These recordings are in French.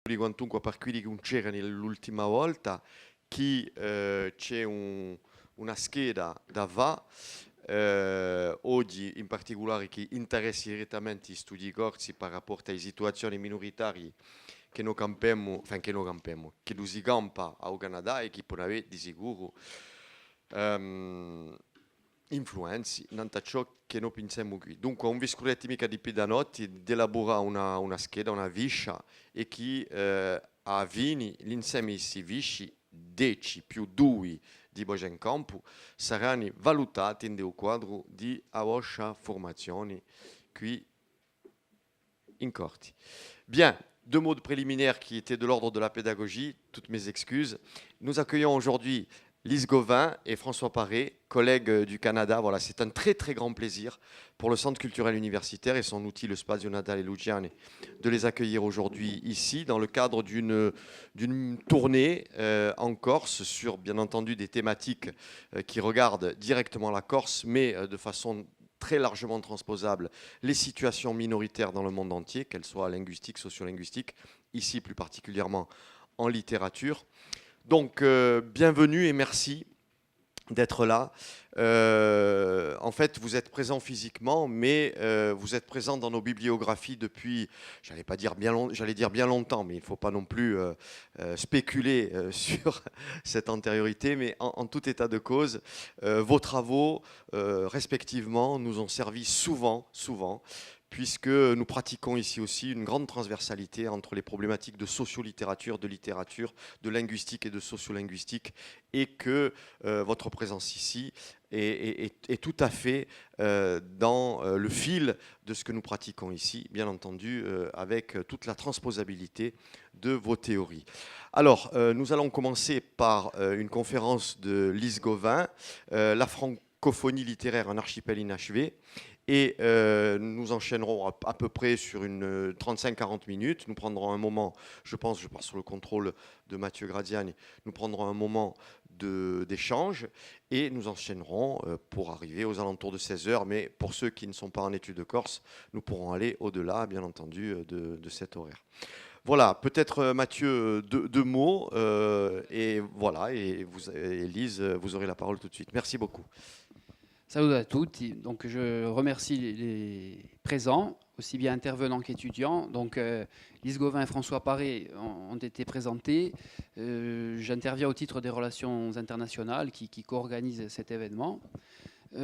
quantunque per quelli che non c'erano l'ultima volta, c'è una scheda da va, oggi in particolare che interessa direttamente gli studi corsi per rapporto alle situazioni minoritarie che noi campiamo, enfin, che noi si campa al Canada e che può avere di sicuro influenze in ciò che noi pensiamo qui. Dunque, un viscuretti mica di pedanotti, di elaborare una scheda, una viscia e chi ha vini l'insieme di questi visci 10 più 2 di Bogencampo saranno valutati nel quadro di vostra formazione qui in corti. Bien, deux mots de préliminaires qui étaient de l'ordre de la pédagogie, toutes mes excuses. Nous accueillons aujourd'hui Lise Gauvin et François Paré, collègues du Canada. Voilà, c'est un très très grand plaisir pour le Centre culturel universitaire et son outil, le Spazio Natale Luciani, de les accueillir aujourd'hui ici dans le cadre d'une tournée en Corse sur, bien entendu, des thématiques qui regardent directement la Corse, mais de façon très largement transposable les situations minoritaires dans le monde entier, qu'elles soient linguistiques, sociolinguistiques, ici plus particulièrement en littérature. Donc, bienvenue et merci d'être là. En fait, vous êtes présent physiquement, mais vous êtes présent dans nos bibliographies depuis, j'allais dire bien longtemps, mais il ne faut pas non plus spéculer sur cette antériorité, mais en tout état de cause, vos travaux, respectivement, nous ont servi souvent, puisque nous pratiquons ici aussi une grande transversalité entre les problématiques de sociolittérature, de littérature, de linguistique et de sociolinguistique, et que votre présence ici est tout à fait dans le fil de ce que nous pratiquons ici, bien entendu, avec toute la transposabilité de vos théories. Alors, nous allons commencer par une conférence de Lise Gauvin, La francophonie littéraire, un archipel inachevé. Et nous enchaînerons à peu près sur une 35-40 minutes. Nous prendrons un moment, je pars sur le contrôle de Mathieu Gradiani, nous prendrons un moment d'échange et nous enchaînerons pour arriver aux alentours de 16 heures. Mais pour ceux qui ne sont pas en études de Corse, nous pourrons aller au-delà, bien entendu, de cet horaire. Voilà, peut-être Mathieu, deux mots. Et voilà, et Lise, vous aurez la parole tout de suite. Merci beaucoup. Salut à toutes. Donc, je remercie les présents, aussi bien intervenants qu'étudiants. Donc, Lise Gauvin et François Paré ont été présentés. J'interviens au titre des relations internationales qui co-organisent cet événement.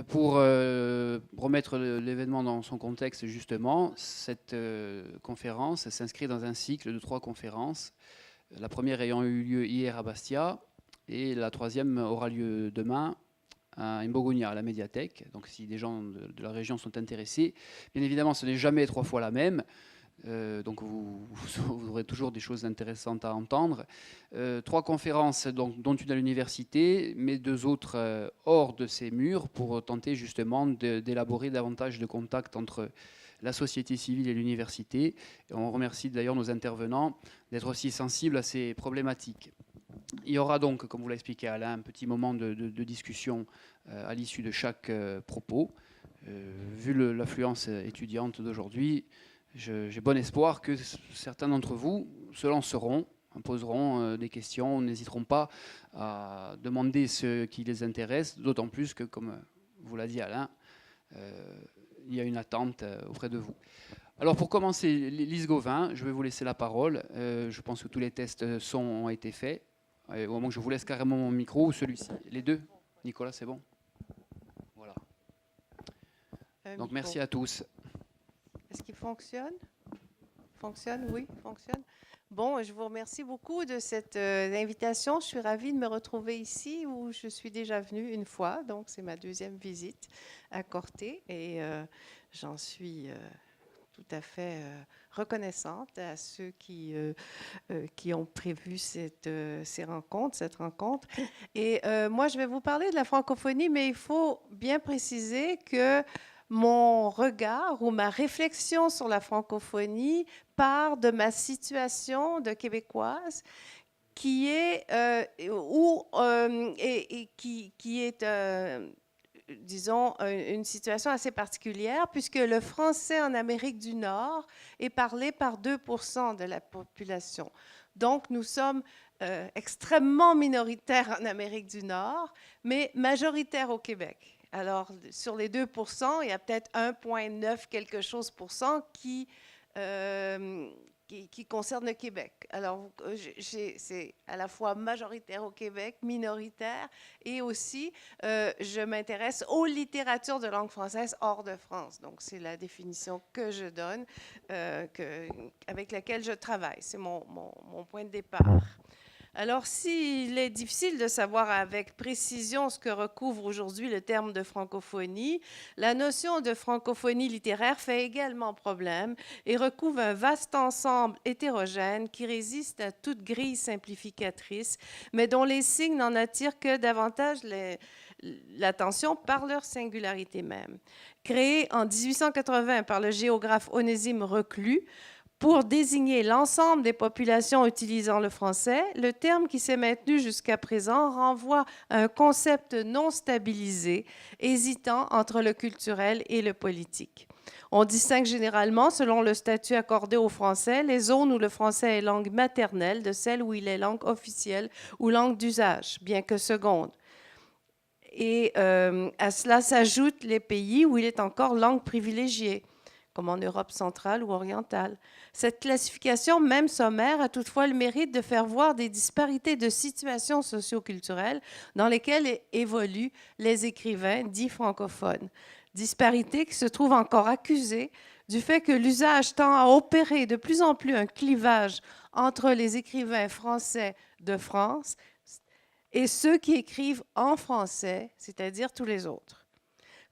Pour remettre l'événement dans son contexte, justement, cette conférence s'inscrit dans un cycle de 3 conférences. La première ayant eu lieu hier à Bastia et la troisième aura lieu demain à Mbogonia, à la médiathèque. Donc si des gens de la région sont intéressés, bien évidemment ce n'est jamais 3 fois la même, donc vous aurez toujours des choses intéressantes à entendre. 3 conférences dont une à l'université, mais 2 autres hors de ces murs pour tenter justement d'élaborer davantage de contacts entre la société civile et l'université. Et on remercie d'ailleurs nos intervenants d'être aussi sensibles à ces problématiques. Il y aura donc, comme vous l'a expliqué Alain, un petit moment de discussion à l'issue de chaque propos. Vu l'affluence étudiante d'aujourd'hui, j'ai bon espoir que certains d'entre vous se lanceront, poseront des questions, n'hésiteront pas à demander ce qui les intéresse, d'autant plus que, comme vous l'a dit Alain, il y a une attente auprès de vous. Alors pour commencer, Lise Gauvin, je vais vous laisser la parole. Je pense que tous les tests ont été faits. Au moment que je vous laisse carrément mon micro ou celui-ci. Les deux. Nicolas, c'est bon? Voilà. Donc merci à tous. Est-ce qu'il fonctionne? Fonctionne, oui, fonctionne. Bon, je vous remercie beaucoup de cette invitation. Je suis ravie de me retrouver ici où je suis déjà venue une fois. Donc c'est ma 2e visite à Corté et j'en suis tout à fait reconnaissante à ceux qui ont prévu cette rencontre. Et moi, je vais vous parler de la francophonie, mais il faut bien préciser que mon regard ou ma réflexion sur la francophonie part de ma situation de Québécoise qui est, qui est disons, une situation assez particulière, puisque le français en Amérique du Nord est parlé par 2% de la population. Donc, nous sommes extrêmement minoritaires en Amérique du Nord, mais majoritaires au Québec. Alors, sur les 2%, il y a peut-être 1,9 quelque chose pour cent qui concerne le Québec. Alors, c'est à la fois majoritaire au Québec, minoritaire, et aussi, je m'intéresse aux littératures de langue française hors de France. Donc, c'est la définition que je donne, avec laquelle je travaille. C'est mon point de départ. Alors, s'il est difficile de savoir avec précision ce que recouvre aujourd'hui le terme de francophonie, la notion de francophonie littéraire fait également problème et recouvre un vaste ensemble hétérogène qui résiste à toute grille simplificatrice, mais dont les signes n'en attirent que davantage l'attention par leur singularité même. Créé en 1880 par le géographe Onésime Reclus, pour désigner l'ensemble des populations utilisant le français, le terme qui s'est maintenu jusqu'à présent renvoie à un concept non stabilisé, hésitant entre le culturel et le politique. On distingue généralement, selon le statut accordé au français, les zones où le français est langue maternelle de celles où il est langue officielle ou langue d'usage, bien que seconde. Et à cela s'ajoutent les pays où il est encore langue privilégiée, comme en Europe centrale ou orientale. Cette classification, même sommaire, a toutefois le mérite de faire voir des disparités de situations socio-culturelles dans lesquelles évoluent les écrivains dits francophones. Disparités qui se trouvent encore accusées du fait que l'usage tend à opérer de plus en plus un clivage entre les écrivains français de France et ceux qui écrivent en français, c'est-à-dire tous les autres.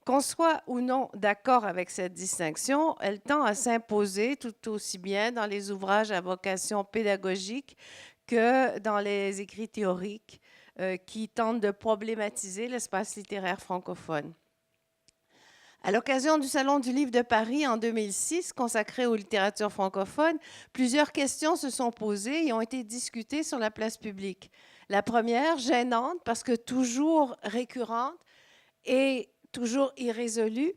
Qu'on soit ou non d'accord avec cette distinction, elle tend à s'imposer tout aussi bien dans les ouvrages à vocation pédagogique que dans les écrits théoriques qui tentent de problématiser l'espace littéraire francophone. À l'occasion du Salon du Livre de Paris en 2006, consacré aux littératures francophones, plusieurs questions se sont posées et ont été discutées sur la place publique. La première, gênante parce que toujours récurrente et toujours irrésolue,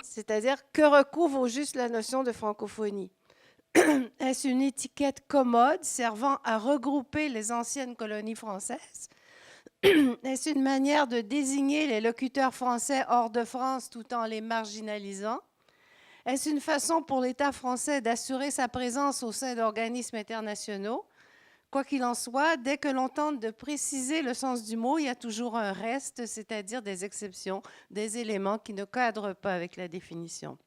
c'est-à-dire que recouvre au juste la notion de francophonie? Est-ce une étiquette commode servant à regrouper les anciennes colonies françaises? Est-ce une manière de désigner les locuteurs français hors de France tout en les marginalisant? Est-ce une façon pour l'État français d'assurer sa présence au sein d'organismes internationaux? Quoi qu'il en soit, dès que l'on tente de préciser le sens du mot, il y a toujours un reste, c'est-à-dire des exceptions, des éléments qui ne cadrent pas avec la définition.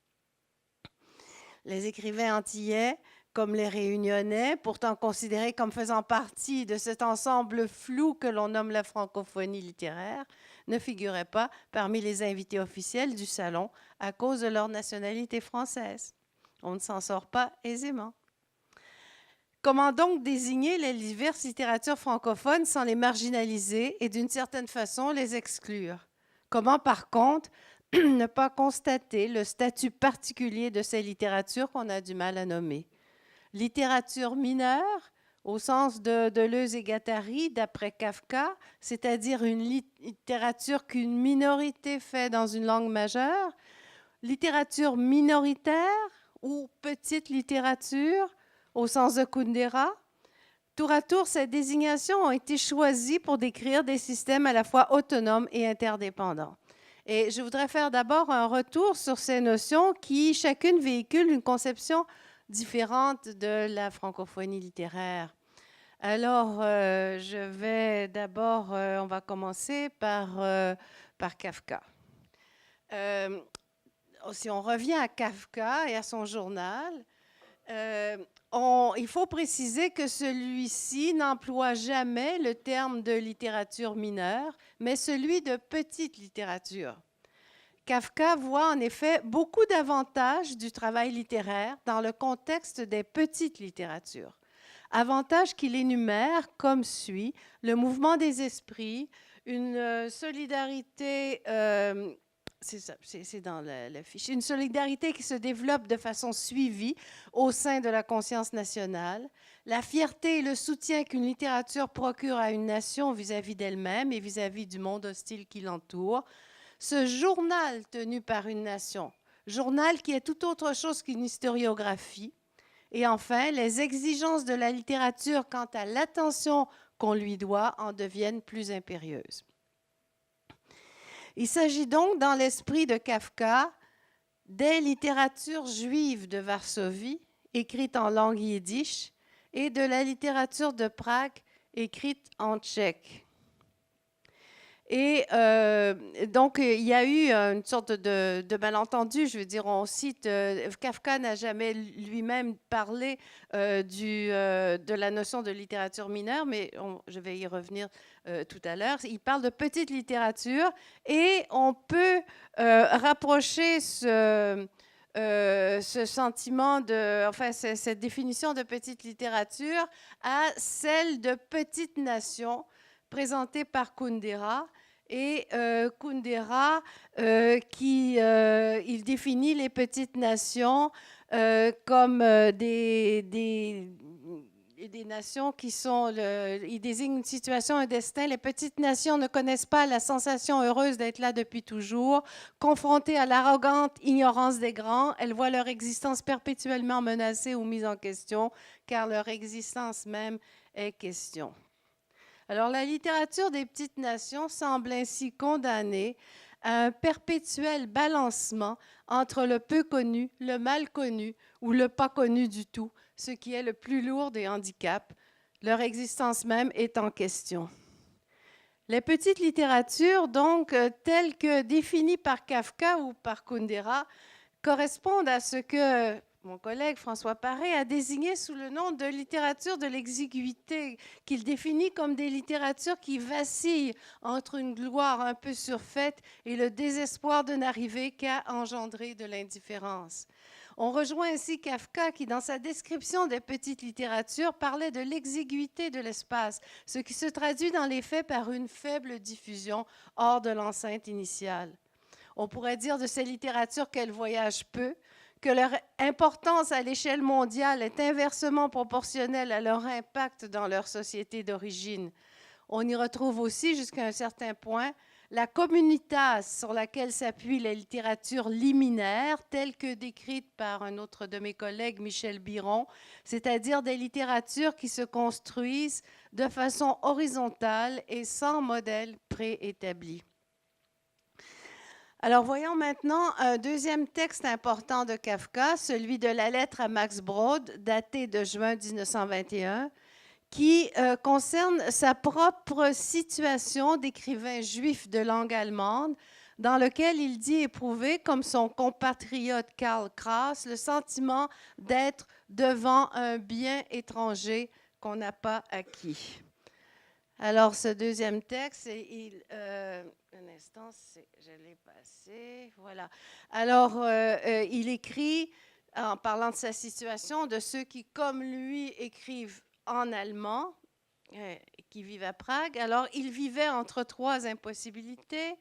Les écrivains antillais, comme les réunionnais, pourtant considérés comme faisant partie de cet ensemble flou que l'on nomme la francophonie littéraire, ne figuraient pas parmi les invités officiels du salon à cause de leur nationalité française. On ne s'en sort pas aisément. Comment donc désigner les diverses littératures francophones sans les marginaliser et d'une certaine façon les exclure? Comment par contre ne pas constater le statut particulier de ces littératures qu'on a du mal à nommer? Littérature mineure, au sens de Deleuze et Guattari, d'après Kafka, c'est-à-dire une littérature qu'une minorité fait dans une langue majeure. Littérature minoritaire ou petite littérature, au sens de Kundera. Tour à tour, ces désignations ont été choisies pour décrire des systèmes à la fois autonomes et interdépendants. Et je voudrais faire d'abord un retour sur ces notions qui, chacune, véhiculent une conception différente de la francophonie littéraire. Alors, je vais d'abord, on va commencer par Kafka. Si on revient à Kafka et à son journal, il faut préciser que celui-ci n'emploie jamais le terme de littérature mineure, mais celui de petite littérature. Kafka voit en effet beaucoup d'avantages du travail littéraire dans le contexte des petites littératures. Avantages qu'il énumère comme suit: le mouvement des esprits, une solidarité... c'est dans la fiche. Une solidarité qui se développe de façon suivie au sein de la conscience nationale, la fierté et le soutien qu'une littérature procure à une nation vis-à-vis d'elle-même et vis-à-vis du monde hostile qui l'entoure, ce journal tenu par une nation, journal qui est tout autre chose qu'une historiographie. Et enfin, les exigences de la littérature quant à l'attention qu'on lui doit en deviennent plus impérieuses. Il s'agit donc, dans l'esprit de Kafka, des littératures juives de Varsovie, écrites en langue yiddish, et de la littérature de Prague, écrite en tchèque. Et donc, il y a eu une sorte de malentendu. Je veux dire, on cite, Kafka n'a jamais lui-même parlé de la notion de littérature mineure, mais je vais y revenir tout à l'heure. Il parle de petite littérature et on peut rapprocher ce sentiment cette définition de petite littérature à celle de petite nation présentée par Kundera. Et Kundera, il définit les petites nations comme des nations qui sont, il désigne une situation, un destin. Les petites nations ne connaissent pas la sensation heureuse d'être là depuis toujours. Confrontées à l'arrogante ignorance des grands, elles voient leur existence perpétuellement menacée ou mise en question, car leur existence même est question. Alors, la littérature des petites nations semble ainsi condamnée à un perpétuel balancement entre le peu connu, le mal connu ou le pas connu du tout, ce qui est le plus lourd des handicaps. Leur existence même est en question. Les petites littératures, donc, telles que définies par Kafka ou par Kundera, correspondent à ce que mon collègue François Paré a désigné sous le nom de littérature de l'exiguïté, qu'il définit comme des littératures qui vacillent entre une gloire un peu surfaite et le désespoir de n'arriver qu'à engendrer de l'indifférence. On rejoint ainsi Kafka qui, dans sa description des petites littératures, parlait de l'exiguïté de l'espace, ce qui se traduit dans les faits par une faible diffusion hors de l'enceinte initiale. On pourrait dire de ces littératures qu'elles voyagent peu, que leur importance à l'échelle mondiale est inversement proportionnelle à leur impact dans leur société d'origine. On y retrouve aussi, jusqu'à un certain point, la communitas sur laquelle s'appuient les littératures liminaires, telles que décrites par un autre de mes collègues, Michel Biron, c'est-à-dire des littératures qui se construisent de façon horizontale et sans modèle préétabli. Alors, voyons maintenant un deuxième texte important de Kafka, celui de la lettre à Max Brod, daté de juin 1921, qui concerne sa propre situation d'écrivain juif de langue allemande, dans lequel il dit éprouver, comme son compatriote Karl Kraus, le sentiment d'être devant un bien étranger qu'on n'a pas acquis. Alors, ce deuxième texte, un instant, je l'ai passé, voilà. Alors, il écrit, en parlant de sa situation, de ceux qui, comme lui, écrivent en allemand, qui vivent à Prague. Alors, il vivait entre trois impossibilités,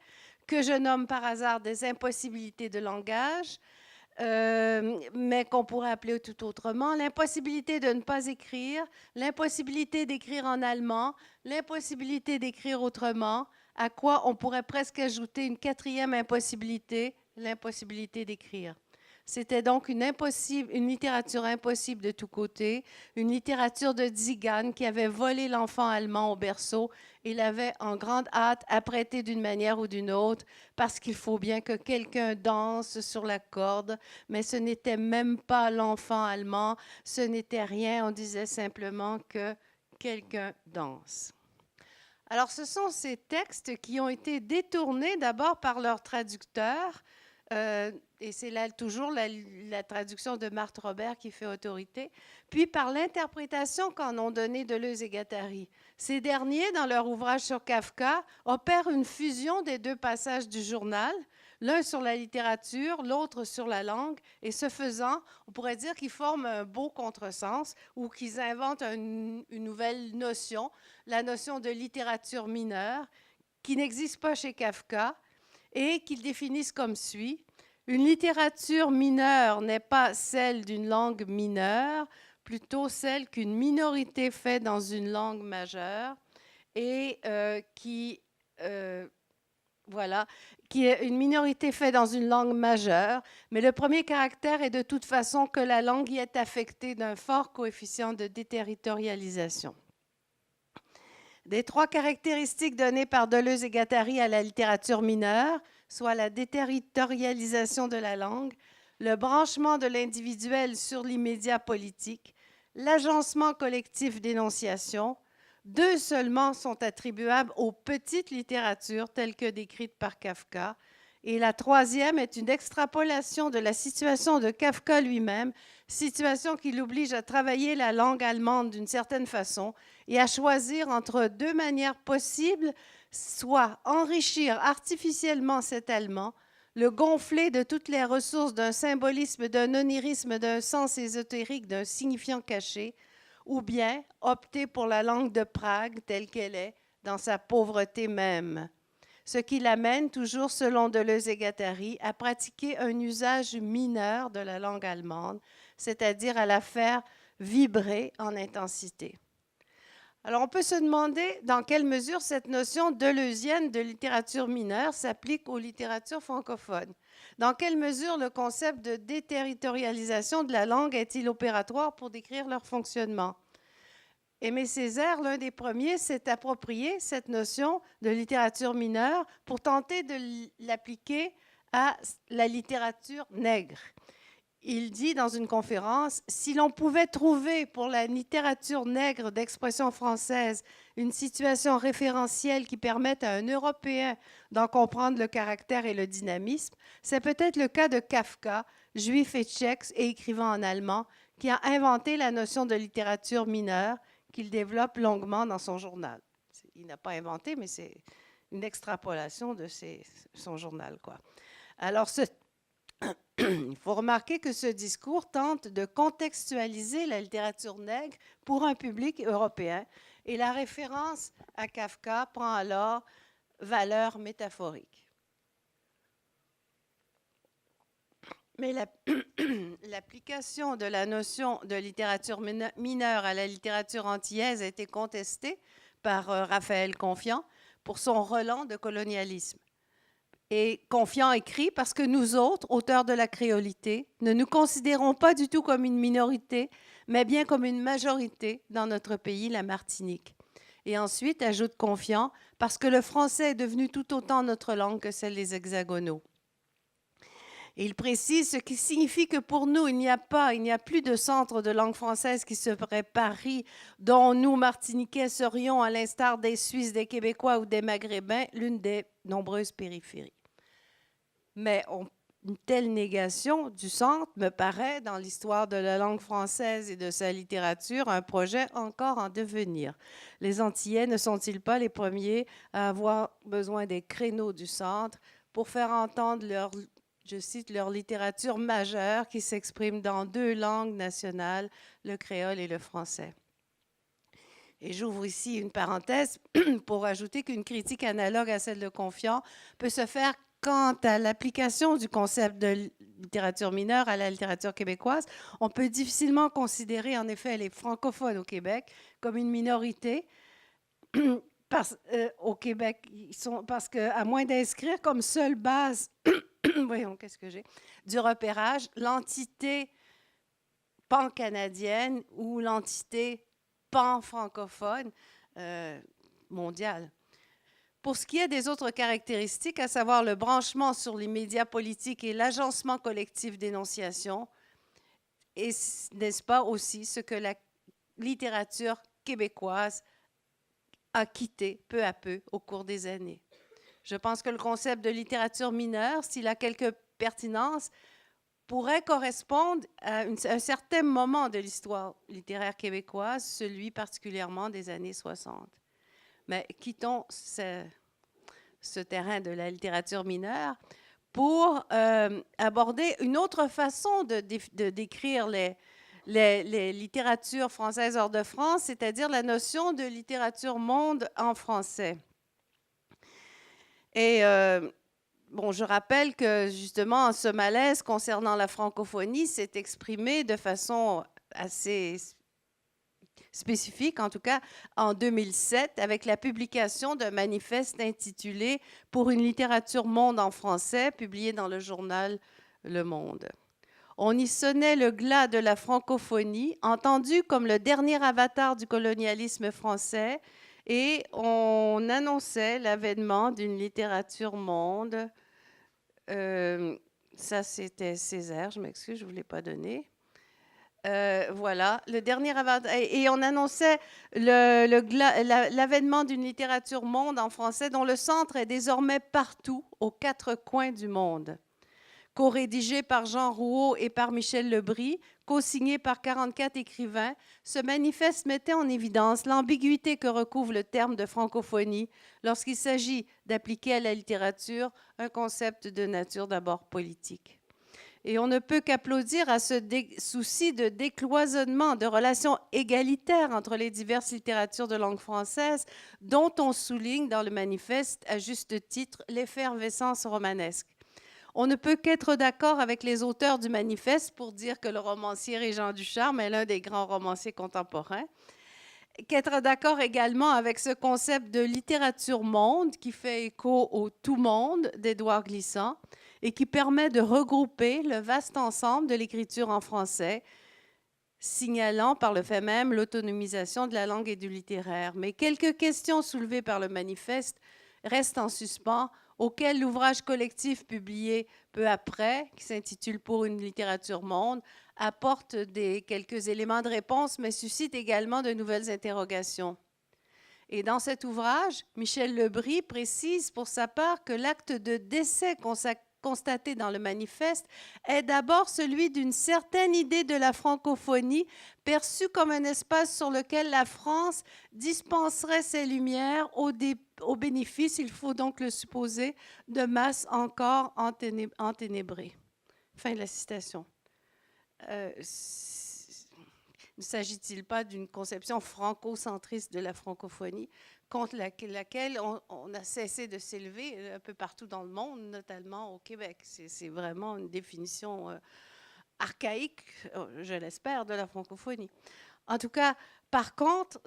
que je nomme par hasard des impossibilités de langage, mais qu'on pourrait appeler tout autrement, l'impossibilité de ne pas écrire, l'impossibilité d'écrire en allemand, l'impossibilité d'écrire autrement, à quoi on pourrait presque ajouter une quatrième impossibilité, l'impossibilité d'écrire. C'était donc une littérature impossible de tous côtés, une littérature de Zigan qui avait volé l'enfant allemand au berceau et l'avait en grande hâte apprêté d'une manière ou d'une autre, parce qu'il faut bien que quelqu'un danse sur la corde, mais ce n'était même pas l'enfant allemand, ce n'était rien, on disait simplement que quelqu'un danse. Alors, ce sont ces textes qui ont été détournés d'abord par leurs traducteurs, et c'est là toujours la traduction de Marthe Robert qui fait autorité, puis par l'interprétation qu'en ont donnée Deleuze et Guattari. Ces derniers, dans leur ouvrage sur Kafka, opèrent une fusion des deux passages du journal, l'un sur la littérature, l'autre sur la langue, et ce faisant, on pourrait dire qu'ils forment un beau contresens ou qu'ils inventent une nouvelle notion, la notion de littérature mineure, qui n'existe pas chez Kafka, et qu'ils définissent comme suit. Une littérature mineure n'est pas celle d'une langue mineure, plutôt celle qu'une minorité fait dans une langue majeure et qui qui est une minorité faite dans une langue majeure, mais le premier caractère est de toute façon que la langue y est affectée d'un fort coefficient de déterritorialisation. Des trois caractéristiques données par Deleuze et Guattari à la littérature mineure, soit la déterritorialisation de la langue, le branchement de l'individuel sur l'immédiat politique, l'agencement collectif d'énonciation, deux seulement sont attribuables aux petites littératures telles que décrites par Kafka, et la troisième est une extrapolation de la situation de Kafka lui-même, situation qui l'oblige à travailler la langue allemande d'une certaine façon et à choisir entre deux manières possibles, soit enrichir artificiellement cet allemand, le gonfler de toutes les ressources d'un symbolisme, d'un onirisme, d'un sens ésotérique, d'un signifiant caché, ou bien opter pour la langue de Prague telle qu'elle est, dans sa pauvreté même. Ce qui l'amène, toujours selon Deleuze et Guattari, à pratiquer un usage mineur de la langue allemande, c'est-à-dire à la faire vibrer en intensité. Alors, on peut se demander dans quelle mesure cette notion deleuzienne de littérature mineure s'applique aux littératures francophones. Dans quelle mesure le concept de déterritorialisation de la langue est-il opératoire pour décrire leur fonctionnement? Aimé Césaire, l'un des premiers, s'est approprié cette notion de littérature mineure pour tenter de l'appliquer à la littérature nègre. Il dit dans une conférence, « Si l'on pouvait trouver pour la littérature nègre d'expression française une situation référentielle qui permette à un Européen d'en comprendre le caractère et le dynamisme, c'est peut-être le cas de Kafka, juif et tchèque et écrivant en allemand, qui a inventé la notion de littérature mineure qu'il développe longuement dans son journal. » Il n'a pas inventé, mais c'est une extrapolation de son journal, quoi. Alors, il faut remarquer que ce discours tente de contextualiser la littérature nègre pour un public européen et la référence à Kafka prend alors valeur métaphorique. Mais l'application de la notion de littérature mineure à la littérature antillaise a été contestée par Raphaël Confiant pour son relent de colonialisme. Et Confiant écrit « Parce que nous autres, auteurs de la créolité, ne nous considérons pas du tout comme une minorité, mais bien comme une majorité dans notre pays, la Martinique. » Et ensuite, ajoute Confiant, « Parce que le français est devenu tout autant notre langue que celle des hexagonaux. » Et il précise ce qui signifie que pour nous, il n'y a plus de centre de langue française qui serait Paris, dont nous, Martiniquais, serions, à l'instar des Suisses, des Québécois ou des Maghrébins, l'une des nombreuses périphéries. Mais une telle négation du centre me paraît, dans l'histoire de la langue française et de sa littérature, un projet encore en devenir. Les Antillais ne sont-ils pas les premiers à avoir besoin des créneaux du centre pour faire entendre je cite, leur littérature majeure qui s'exprime dans deux langues nationales, le créole et le français? Et j'ouvre ici une parenthèse pour ajouter qu'une critique analogue à celle de Confiant peut se faire quant à l'application du concept de littérature mineure à la littérature québécoise. On peut difficilement considérer en effet les francophones au Québec comme une minorité au Québec, parce qu'à moins d'inscrire comme seule base voyons, qu'est-ce que j'ai, du repérage, l'entité pan-canadienne ou l'entité pan-francophone mondiale. Pour ce qui est des autres caractéristiques, à savoir le branchement sur les médias politiques et l'agencement collectif d'énonciation, et n'est-ce pas aussi ce que la littérature québécoise a quitté peu à peu au cours des années? Je pense que le concept de littérature mineure, s'il a quelque pertinence, pourrait correspondre à un certain moment de l'histoire littéraire québécoise, celui particulièrement des années 60. Mais quittons ce terrain de la littérature mineure pour aborder une autre façon de décrire les littératures françaises hors de France, c'est-à-dire la notion de littérature monde en français. Et je rappelle que justement, ce malaise concernant la francophonie s'est exprimé de façon assez spécifique, en tout cas en 2007, avec la publication d'un manifeste intitulé « Pour une littérature monde en français », publié dans le journal Le Monde. On y sonnait le glas de la francophonie, entendu comme le dernier avatar du colonialisme français, et on annonçait l'avènement d'une littérature monde. Ça, c'était Césaire, je m'excuse, je ne vous l'ai pas donné. Voilà, le dernier avatar. Et on annonçait l'avènement d'une littérature monde en français dont le centre est désormais partout, aux quatre coins du monde. Co-rédigé par Jean Rouault et par Michel Lebris, co-signé par 44 écrivains, ce manifeste mettait en évidence l'ambiguïté que recouvre le terme de francophonie lorsqu'il s'agit d'appliquer à la littérature un concept de nature d'abord politique. Et on ne peut qu'applaudir à ce souci de décloisonnement, de relations égalitaires entre les diverses littératures de langue française, dont on souligne dans le manifeste, à juste titre, l'effervescence romanesque. On ne peut qu'être d'accord avec les auteurs du manifeste pour dire que le romancier Régent Ducharme est l'un des grands romanciers contemporains. Qu'être d'accord également avec ce concept de littérature monde qui fait écho au tout monde d'Édouard Glissant et qui permet de regrouper le vaste ensemble de l'écriture en français, signalant par le fait même l'autonomisation de la langue et du littéraire. Mais quelques questions soulevées par le manifeste restent en suspens, auquel l'ouvrage collectif publié peu après, qui s'intitule « Pour une littérature monde », apporte quelques éléments de réponse, mais suscite également de nouvelles interrogations. Et dans cet ouvrage, Michel Lebris précise pour sa part que l'acte de décès constaté dans le manifeste est d'abord celui d'une certaine idée de la francophonie perçue comme un espace sur lequel la France dispenserait ses lumières au bénéfice, il faut donc le supposer, de masses encore enténébrées. Fin de la citation. Ne s'agit-il pas d'une conception franco-centriste de la francophonie contre laquelle on a cessé de s'élever un peu partout dans le monde, notamment au Québec? C'est vraiment une définition archaïque, je l'espère, de la francophonie. En tout cas, par contre,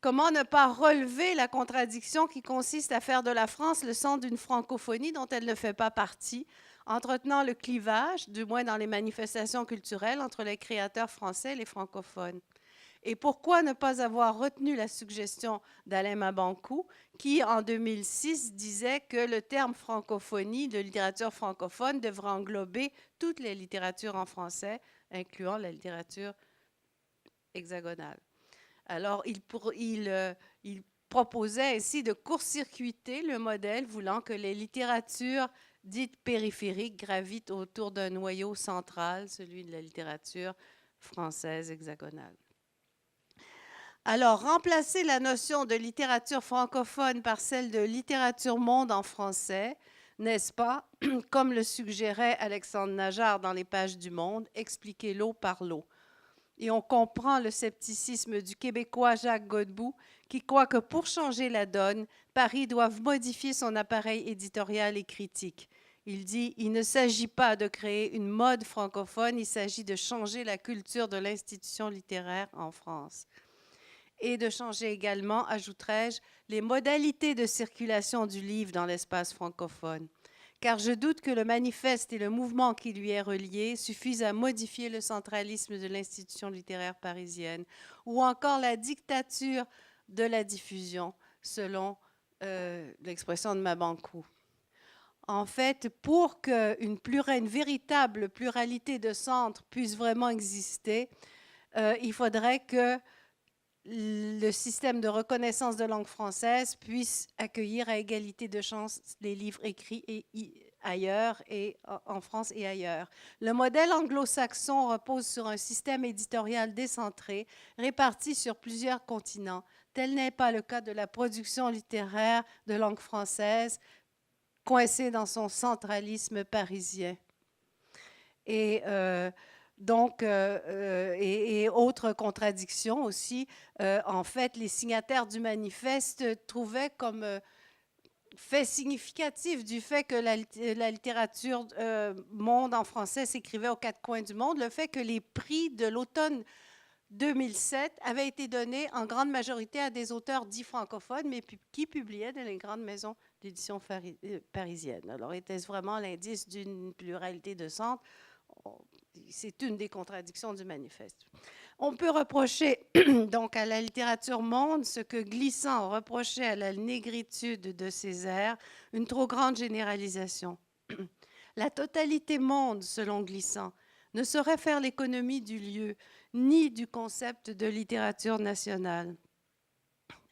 comment ne pas relever la contradiction qui consiste à faire de la France le centre d'une francophonie dont elle ne fait pas partie, entretenant le clivage, du moins dans les manifestations culturelles, entre les créateurs français et les francophones. Et pourquoi ne pas avoir retenu la suggestion d'Alain Mabanckou, qui, en 2006, disait que le terme francophonie, de littérature francophone, devrait englober toutes les littératures en français, incluant la littérature hexagonale. Alors, il proposait ainsi de court-circuiter le modèle, voulant que les littératures dites périphériques gravitent autour d'un noyau central, celui de la littérature française hexagonale. Alors, remplacer la notion de littérature francophone par celle de littérature monde en français, n'est-ce pas, comme le suggérait Alexandre Najjar dans les pages du Monde, expliquer l'eau par l'eau. Et on comprend le scepticisme du Québécois Jacques Godbout, qui croit que pour changer la donne, Paris doit modifier son appareil éditorial et critique. Il dit « Il ne s'agit pas de créer une mode francophone, il s'agit de changer la culture de l'institution littéraire en France. » Et de changer également, ajouterai-je, les modalités de circulation du livre dans l'espace francophone. Car je doute que le manifeste et le mouvement qui lui est relié suffisent à modifier le centralisme de l'institution littéraire parisienne ou encore la dictature de la diffusion, selon l'expression de Mabanckou. En fait, pour qu'une véritable pluralité de centres puisse vraiment exister, il faudrait que le système de reconnaissance de langue française puisse accueillir à égalité de chances les livres écrits ailleurs et en France et ailleurs. Le modèle anglo-saxon repose sur un système éditorial décentré, réparti sur plusieurs continents. Tel n'est pas le cas de la production littéraire de langue française, coincée dans son centralisme parisien. Et autre contradiction aussi, en fait, les signataires du manifeste trouvaient comme fait significatif du fait que la littérature monde en français s'écrivait aux quatre coins du monde, le fait que les prix de l'automne 2007 avait été donné en grande majorité à des auteurs dits francophones, mais qui publiaient dans les grandes maisons d'édition parisiennes. Alors, était-ce vraiment l'indice d'une pluralité de centres? C'est une des contradictions du manifeste. On peut reprocher donc à la littérature monde ce que Glissant reprochait à la négritude de Césaire, une trop grande généralisation. La totalité monde, selon Glissant, ne saurait faire l'économie du lieu, ni du concept de littérature nationale.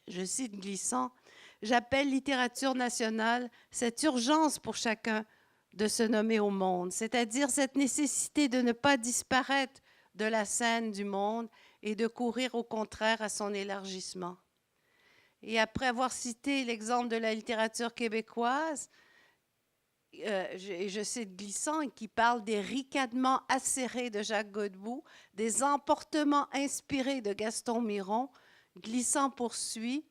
Je cite Glissant, « J'appelle littérature nationale cette urgence pour chacun de se nommer au monde, c'est-à-dire cette nécessité de ne pas disparaître de la scène du monde et de courir au contraire à son élargissement. » Et après avoir cité l'exemple de la littérature québécoise, je cite Glissant, qui parle des ricadements acérés de Jacques Godbout, des emportements inspirés de Gaston Miron. Glissant poursuit,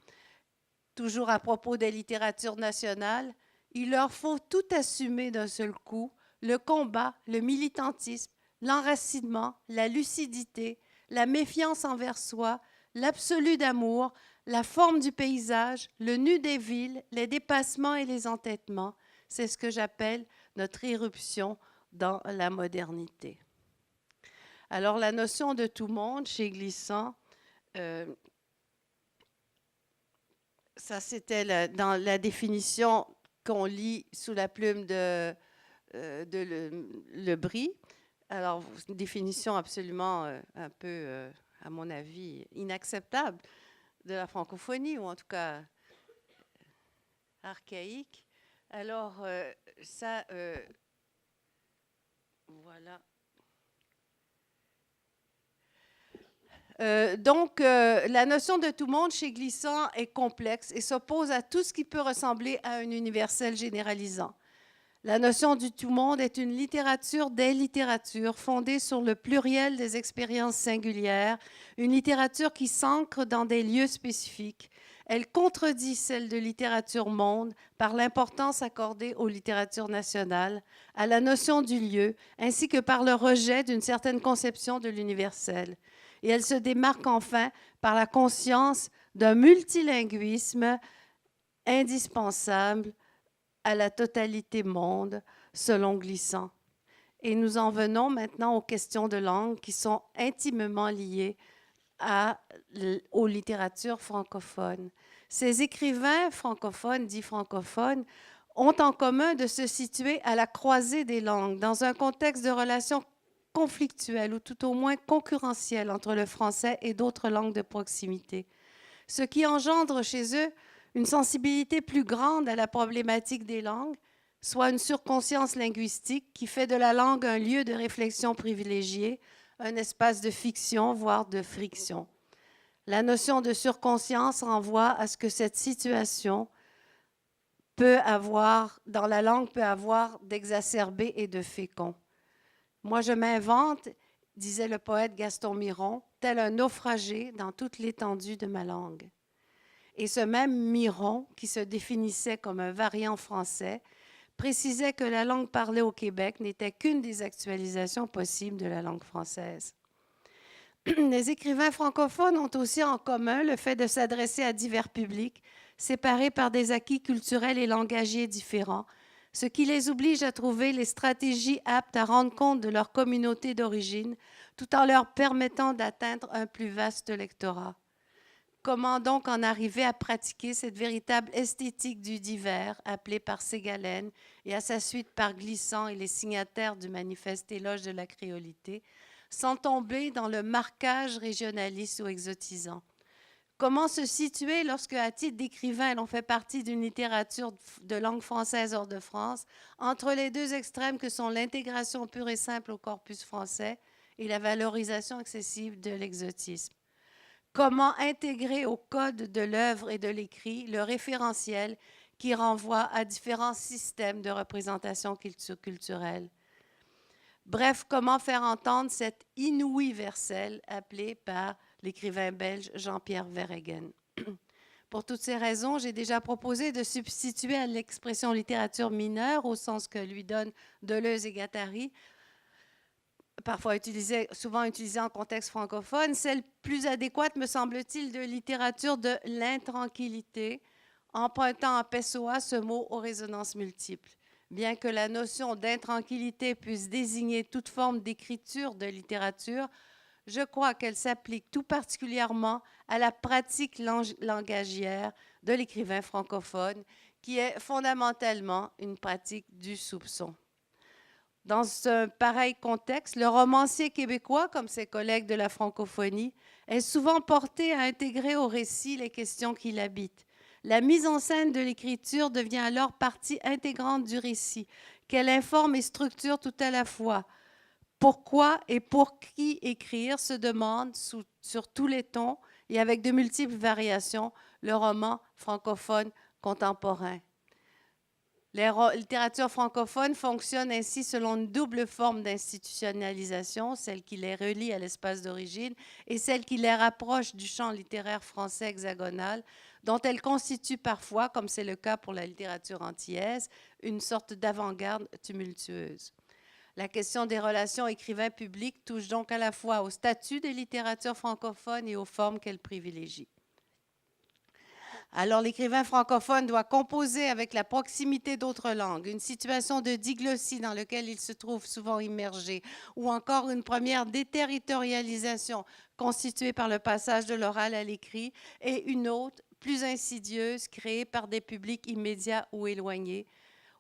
toujours à propos des littératures nationales, « Il leur faut tout assumer d'un seul coup, le combat, le militantisme, l'enracinement, la lucidité, la méfiance envers soi, l'absolu d'amour, la forme du paysage, le nu des villes, les dépassements et les entêtements. C'est ce que j'appelle notre irruption dans la modernité. » Alors, la notion de tout monde chez Glissant, ça c'était dans la définition qu'on lit sous la plume de Lebris. Alors, une définition absolument un peu, à mon avis, inacceptable de la francophonie, ou en tout cas archaïque. Alors, ça, voilà. Donc, la notion de tout monde chez Glissant est complexe et s'oppose à tout ce qui peut ressembler à un universel généralisant. La notion du tout monde est une littérature des littératures fondée sur le pluriel des expériences singulières, une littérature qui s'ancre dans des lieux spécifiques. Elle contredit celle de littérature monde par l'importance accordée aux littératures nationales, à la notion du lieu, ainsi que par le rejet d'une certaine conception de l'universel. Et elle se démarque enfin par la conscience d'un multilinguisme indispensable à la totalité monde, selon Glissant. Et nous en venons maintenant aux questions de langue qui sont intimement liées aux littératures francophones. Ces écrivains francophones, dits francophones, ont en commun de se situer à la croisée des langues, dans un contexte de relations conflictuelles ou tout au moins concurrentielles entre le français et d'autres langues de proximité, ce qui engendre chez eux une sensibilité plus grande à la problématique des langues, soit une surconscience linguistique qui fait de la langue un lieu de réflexion privilégié, un espace de fiction, voire de friction. La notion de surconscience renvoie à ce que cette situation peut avoir, dans la langue, peut avoir d'exacerbé et de fécond. Moi, je m'invente, disait le poète Gaston Miron, tel un naufragé dans toute l'étendue de ma langue. Et ce même Miron, qui se définissait comme un variant français, précisait que la langue parlée au Québec n'était qu'une des actualisations possibles de la langue française. Les écrivains francophones ont aussi en commun le fait de s'adresser à divers publics, séparés par des acquis culturels et langagiers différents, ce qui les oblige à trouver les stratégies aptes à rendre compte de leur communauté d'origine, tout en leur permettant d'atteindre un plus vaste lectorat. Comment donc en arriver à pratiquer cette véritable esthétique du divers, appelée par Ségalen et à sa suite par Glissant et les signataires du manifeste Éloge de la créolité, sans tomber dans le marquage régionaliste ou exotisant? Comment se situer lorsque, à titre d'écrivain, l'on fait partie d'une littérature de langue française hors de France, entre les deux extrêmes que sont l'intégration pure et simple au corpus français et la valorisation excessive de l'exotisme? Comment intégrer au code de l'œuvre et de l'écrit le référentiel qui renvoie à différents systèmes de représentation culturelle? Bref, comment faire entendre cette inouïe universelle appelée par l'écrivain belge Jean-Pierre Verhegen? Pour toutes ces raisons, j'ai déjà proposé de substituer à l'expression littérature mineure, au sens que lui donnent Deleuze et Guattari, parfois souvent utilisée en contexte francophone. Celle plus adéquate, me semble-t-il, de littérature de l'intranquillité, empruntant à Pessoa ce mot aux résonances multiples. Bien que la notion d'intranquillité puisse désigner toute forme d'écriture de littérature, je crois qu'elle s'applique tout particulièrement à la pratique langagière de l'écrivain francophone, qui est fondamentalement une pratique du soupçon. Dans ce pareil contexte, le romancier québécois, comme ses collègues de la francophonie, est souvent porté à intégrer au récit les questions qui l'habitent. La mise en scène de l'écriture devient alors partie intégrante du récit, qu'elle informe et structure tout à la fois. Pourquoi et pour qui écrire se demande sur tous les tons et avec de multiples variations le roman francophone contemporain. La littérature francophone fonctionne ainsi selon une double forme d'institutionnalisation, celle qui les relie à l'espace d'origine et celle qui les rapproche du champ littéraire français hexagonal, dont elle constitue parfois, comme c'est le cas pour la littérature antillaise, une sorte d'avant-garde tumultueuse. La question des relations écrivains-publics touche donc à la fois au statut des littératures francophones et aux formes qu'elles privilégient. Alors, l'écrivain francophone doit composer avec la proximité d'autres langues, une situation de diglossie dans laquelle il se trouve souvent immergé, ou encore une première déterritorialisation constituée par le passage de l'oral à l'écrit, et une autre, plus insidieuse, créée par des publics immédiats ou éloignés.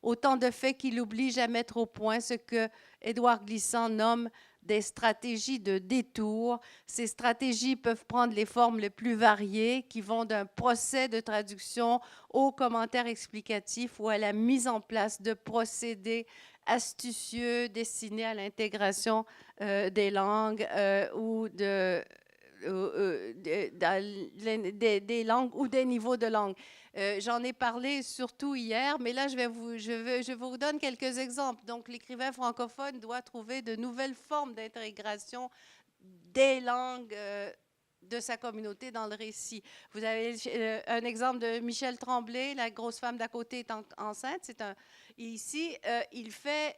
Autant de faits qui l'obligent à mettre au point ce que Édouard Glissant nomme des stratégies de détour. Ces stratégies peuvent prendre les formes les plus variées, qui vont d'un procès de traduction aux commentaires explicatifs ou à la mise en place de procédés astucieux destinés à l'intégration des langues ou des langues ou des niveaux de langue. J'en ai parlé surtout hier, mais là, je vous donne quelques exemples. Donc, l'écrivain francophone doit trouver de nouvelles formes d'intégration des langues de sa communauté dans le récit. Vous avez un exemple de Michel Tremblay, la grosse femme d'à côté est enceinte. Ici, il fait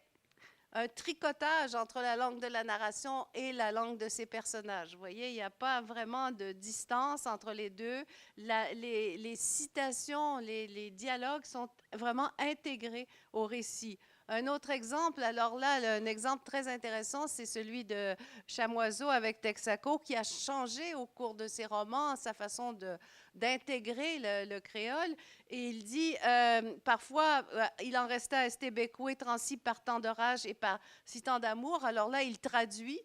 un tricotage entre la langue de la narration et la langue de ses personnages. Vous voyez, il n'y a pas vraiment de distance entre les deux. Les citations, les dialogues sont vraiment intégrés au récit. Un autre exemple, alors là, un exemple très intéressant, c'est celui de Chamoiseau avec Texaco, qui a changé au cours de ses romans sa façon d'intégrer le créole. Et il dit, parfois, il en restait à Estébécoué, transi par tant de rage et par si tant d'amour. Alors là, il traduit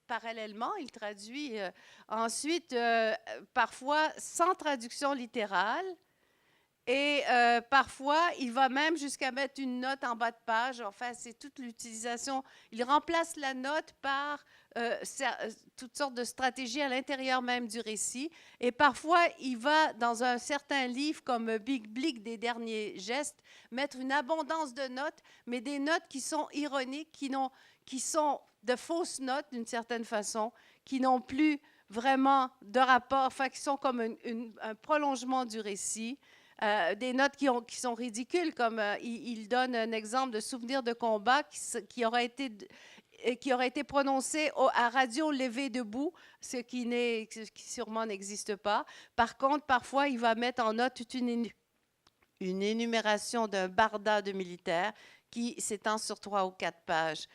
parallèlement, il traduit ensuite, parfois sans traduction littérale. Et parfois, il va même jusqu'à mettre une note en bas de page. Enfin, c'est toute l'utilisation. Il remplace la note par toutes sortes de stratégies à l'intérieur même du récit. Et parfois, il va, dans un certain livre comme Big Blick des derniers gestes, mettre une abondance de notes, mais des notes qui sont ironiques, qui sont de fausses notes d'une certaine façon, qui n'ont plus vraiment de rapport, enfin, qui sont comme un prolongement du récit. Des notes qui sont ridicules, comme il donne un exemple de souvenir de combat qui aurait été prononcé à radio levé debout, ce qui sûrement n'existe pas. Par contre, parfois, il va mettre en note toute une énumération d'un barda de militaires qui s'étend sur 3 ou 4 pages.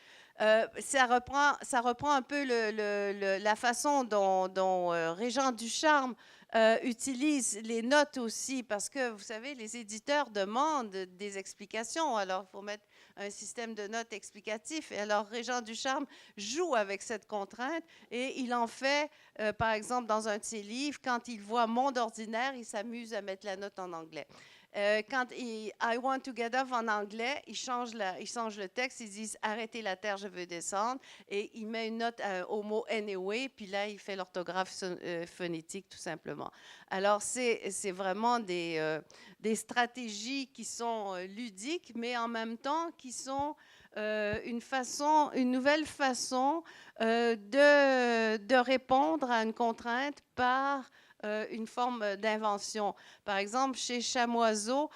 Ça reprend un peu la façon dont Régent Ducharme utilise les notes aussi, parce que, vous savez, les éditeurs demandent des explications. Alors, il faut mettre un système de notes explicatif. Et alors, Régent Ducharme joue avec cette contrainte et il en fait, par exemple, dans un de ses livres, quand il voit Monde ordinaire, il s'amuse à mettre la note en anglais. Quand I want to get off en anglais, il change le texte, ils disent arrêtez la terre, je veux descendre, et il met une note au mot anyway, puis là il fait l'orthographe phonétique tout simplement. Alors c'est vraiment des stratégies qui sont ludiques, mais en même temps qui sont une nouvelle façon de répondre à une contrainte par une forme d'invention. Par exemple, chez Chamoiseau,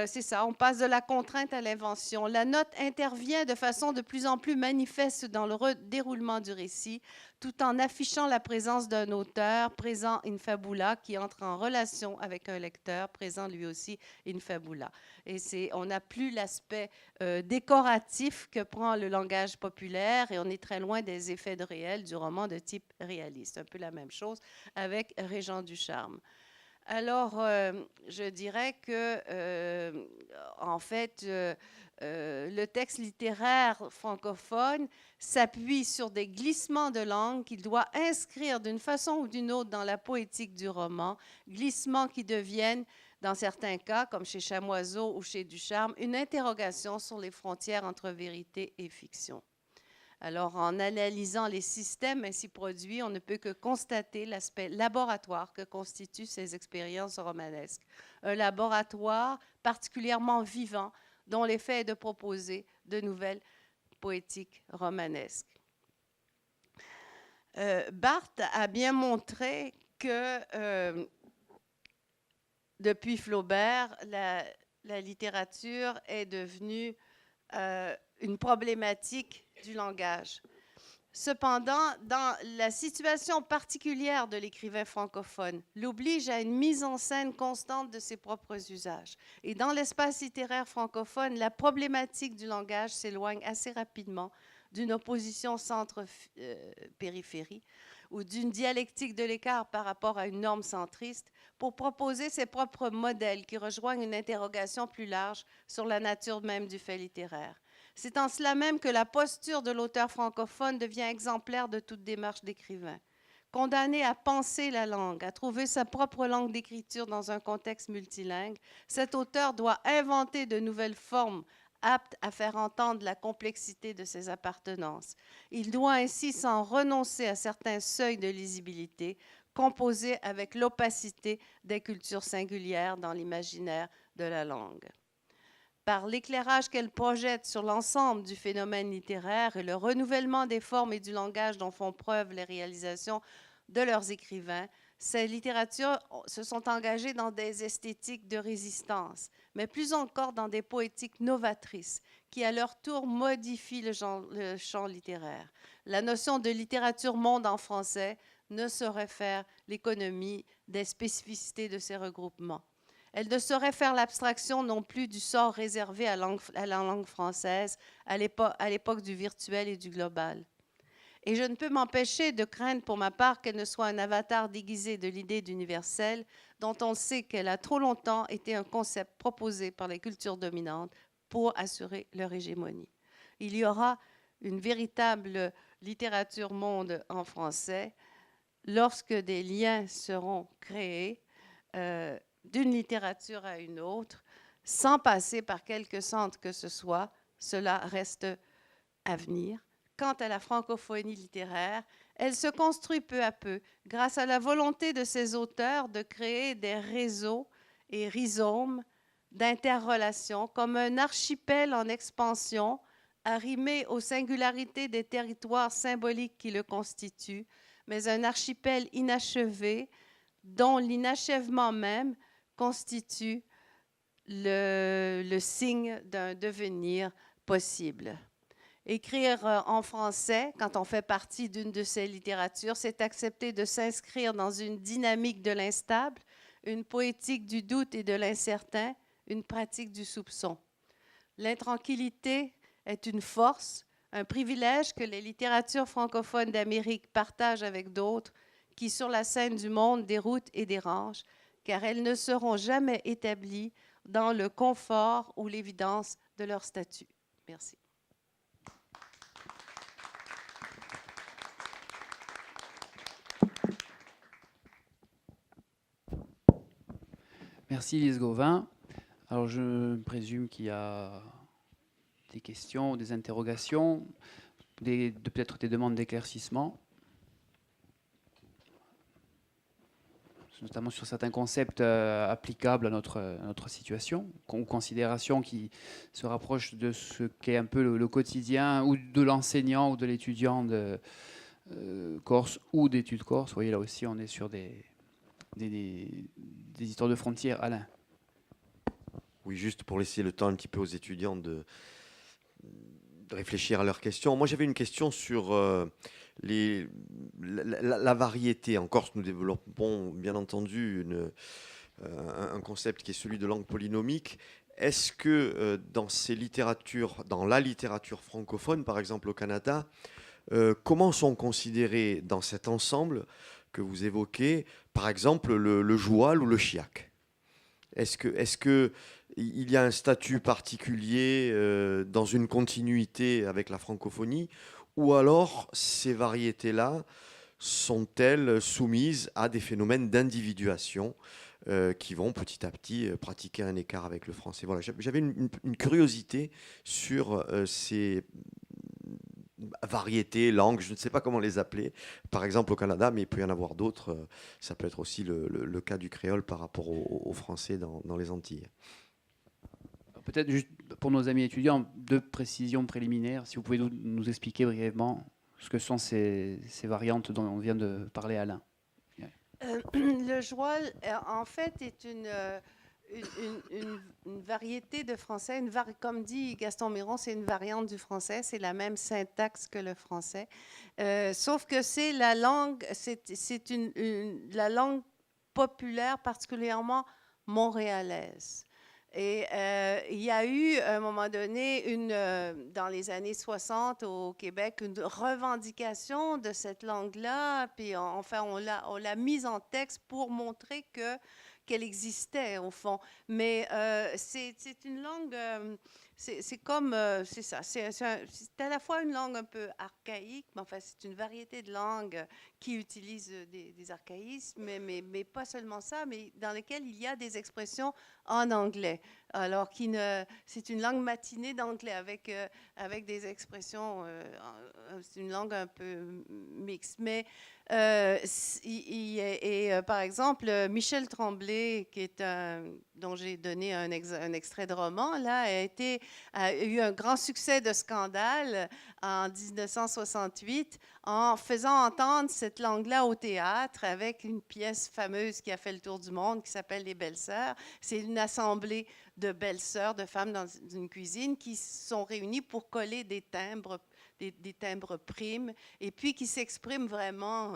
c'est ça, on passe de la contrainte à l'invention. La note intervient de façon de plus en plus manifeste dans le déroulement du récit, tout en affichant la présence d'un auteur présent in fabula qui entre en relation avec un lecteur présent lui aussi in fabula. Et on n'a plus l'aspect décoratif que prend le langage populaire et on est très loin des effets de réel du roman de type réaliste. Un peu la même chose avec Régent Ducharme. Alors, je dirais que, en fait, le texte littéraire francophone s'appuie sur des glissements de langue qu'il doit inscrire d'une façon ou d'une autre dans la poétique du roman, glissements qui deviennent, dans certains cas, comme chez Chamoiseau ou chez Ducharme, une interrogation sur les frontières entre vérité et fiction. Alors, en analysant les systèmes ainsi produits, on ne peut que constater l'aspect laboratoire que constituent ces expériences romanesques. Un laboratoire particulièrement vivant, dont l'effet est de proposer de nouvelles poétiques romanesques. Barthes a bien montré que depuis Flaubert, la littérature est devenue une problématique du langage. Cependant, dans la situation particulière de l'écrivain francophone, l'oblige à une mise en scène constante de ses propres usages. Et dans l'espace littéraire francophone, la problématique du langage s'éloigne assez rapidement d'une opposition centre-périphérie ou d'une dialectique de l'écart par rapport à une norme centriste pour proposer ses propres modèles qui rejoignent une interrogation plus large sur la nature même du fait littéraire. C'est en cela même que la posture de l'auteur francophone devient exemplaire de toute démarche d'écrivain. Condamné à penser la langue, à trouver sa propre langue d'écriture dans un contexte multilingue, cet auteur doit inventer de nouvelles formes aptes à faire entendre la complexité de ses appartenances. Il doit ainsi, sans renoncer à certains seuils de lisibilité, composer avec l'opacité des cultures singulières dans l'imaginaire de la langue. Par l'éclairage qu'elle projette sur l'ensemble du phénomène littéraire et le renouvellement des formes et du langage dont font preuve les réalisations de leurs écrivains, ces littératures se sont engagées dans des esthétiques de résistance, mais plus encore dans des poétiques novatrices qui, à leur tour, modifient le champ littéraire. La notion de littérature monde en français ne saurait faire l'économie des spécificités de ces regroupements. Elle ne saurait faire l'abstraction non plus du sort réservé à la langue française à l'époque du virtuel et du global. Et je ne peux m'empêcher de craindre pour ma part qu'elle ne soit un avatar déguisé de l'idée d'universel dont on sait qu'elle a trop longtemps été un concept proposé par les cultures dominantes pour assurer leur hégémonie. Il y aura une véritable littérature monde en français lorsque des liens seront créés d'une littérature à une autre, sans passer par quelque centre que ce soit. Cela reste à venir. Quant à la francophonie littéraire, elle se construit peu à peu grâce à la volonté de ses auteurs de créer des réseaux et rhizomes d'interrelations comme un archipel en expansion, arrimé aux singularités des territoires symboliques qui le constituent, mais un archipel inachevé dont l'inachèvement même constitue le signe d'un devenir possible. Écrire en français, quand on fait partie d'une de ces littératures, c'est accepter de s'inscrire dans une dynamique de l'instable, une poétique du doute et de l'incertain, une pratique du soupçon. L'intranquillité est une force, un privilège que les littératures francophones d'Amérique partagent avec d'autres qui, sur la scène du monde, déroutent et dérangent, car elles ne seront jamais établies dans le confort ou l'évidence de leur statut. Merci. Merci Lise Gauvin. Alors je présume qu'il y a des questions, des interrogations, peut-être des demandes d'éclaircissement, notamment sur certains concepts applicables à notre situation, ou considérations qui se rapprochent de ce qu'est un peu le quotidien, ou de l'enseignant ou de l'étudiant de Corse ou d'études Corse. Vous voyez, là aussi, on est sur des des histoires de frontières, Alain. Oui, juste pour laisser le temps un petit peu aux étudiants de réfléchir à leurs questions. Moi, j'avais une question sur la variété. En Corse, nous développons bien entendu un concept qui est celui de langue polynomique. Est-ce que dans ces littératures, dans la littérature francophone, par exemple au Canada, comment sont considérés dans cet ensemble que vous évoquez, par exemple le joual ou le chiac? Est-ce que il y a un statut particulier dans une continuité avec la francophonie, ou alors ces variétés-là sont-elles soumises à des phénomènes d'individuation qui vont petit à petit pratiquer un écart avec le français? Voilà, j'avais une curiosité sur ces variétés, langues, je ne sais pas comment les appeler, par exemple au Canada, mais il peut y en avoir d'autres. Ça peut être aussi le cas du créole par rapport au français dans les Antilles. Peut-être juste pour nos amis étudiants, deux précisions préliminaires, si vous pouvez nous expliquer brièvement ce que sont ces variantes dont on vient de parler, Alain. Le joual, en fait, est une variété de français. Comme dit Gaston Miron, c'est une variante du français. C'est la même syntaxe que le français. Sauf que c'est la langue, la langue populaire, particulièrement montréalaise. Et il y a eu, à un moment donné, dans les années 60 au Québec, une revendication de cette langue-là. Puis, enfin, on l'a mise en texte pour montrer qu'elle existait, au fond. Mais c'est une langue... c'est comme... c'est ça. C'est à la fois une langue un peu archaïque, mais enfin, c'est une variété de langues qui utilisent des archaïsmes, mais pas seulement ça, mais dans lesquelles il y a des expressions en anglais. Alors c'est une langue matinée d'anglais avec des expressions, c'est une langue un peu mixte. Mais par exemple, Michel Tremblay, dont j'ai donné un extrait de roman, là, a eu un grand succès de scandale en 1968 en faisant entendre cette langue-là au théâtre avec une pièce fameuse qui a fait le tour du monde qui s'appelle Les Belles-Sœurs. C'est une assemblée de belles-sœurs, de femmes dans une cuisine qui sont réunies pour coller des timbres primes et puis qui s'expriment vraiment